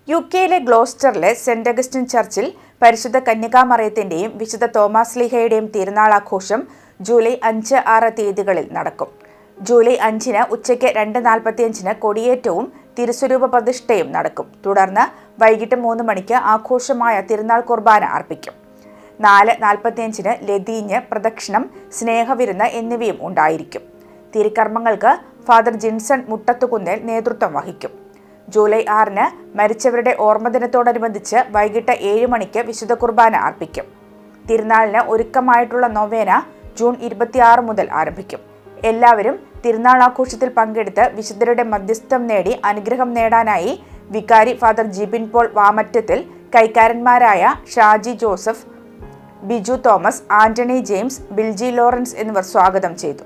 യുകെയിലെ ഗ്ലോസ്റ്ററിലെ saint Augustine ചർച്ചിൽ പരിശുദ്ധ കന്യകാമറിയത്തിന്റെയും വിശുദ്ധ Thomas ലീഹയുടെയും തിരുനാൾ ആഘോഷം ജൂലൈ 5, 6 തീയതികളിൽ നടക്കും. ജൂലൈ 5-ന് ഉച്ചയ്ക്ക് 2:45-ന് കൊടിയേറ്റവും തിരുസ്വരൂപ പ്രതിഷ്ഠയും നടക്കും. തുടർന്ന് വൈകിട്ട് 3 മണിക്ക് ആഘോഷമായ തിരുനാൾ കുർബാന അർപ്പിക്കും. 4:45-ന് ലതീഞ്ഞ്, പ്രദക്ഷിണം, സ്നേഹവിരുന്ന് എന്നിവയും ഉണ്ടായിരിക്കും. തിരുക്കർമ്മങ്ങൾക്ക് ഫാദർ ജിൻസൺ മുട്ടത്തുകുന്നേൽ നേതൃത്വം വഹിക്കും. ജൂലൈ 6-ന് മരിച്ചവരുടെ ഓർമ്മദിനത്തോടനുബന്ധിച്ച് വൈകിട്ട് 7 മണിക്ക് വിശുദ്ധ കുർബാന അർപ്പിക്കും. തിരുനാളിന് ഒരുക്കമായിട്ടുള്ള നൊവേന ജൂൺ 26 മുതൽ ആരംഭിക്കും. എല്ലാവരും തിരുനാൾ ആഘോഷത്തിൽ പങ്കെടുത്ത് വിശുദ്ധരുടെ മധ്യസ്ഥം നേടി അനുഗ്രഹം നേടാനായി വികാരി ഫാദർ ജിബിൻ പോൾ വാമറ്റത്തിൽ, കൈക്കാരന്മാരായ Shaji Joseph, Biju Thomas, Antony James, Bilji Lawrence എന്നിവർ സ്വാഗതം ചെയ്തു.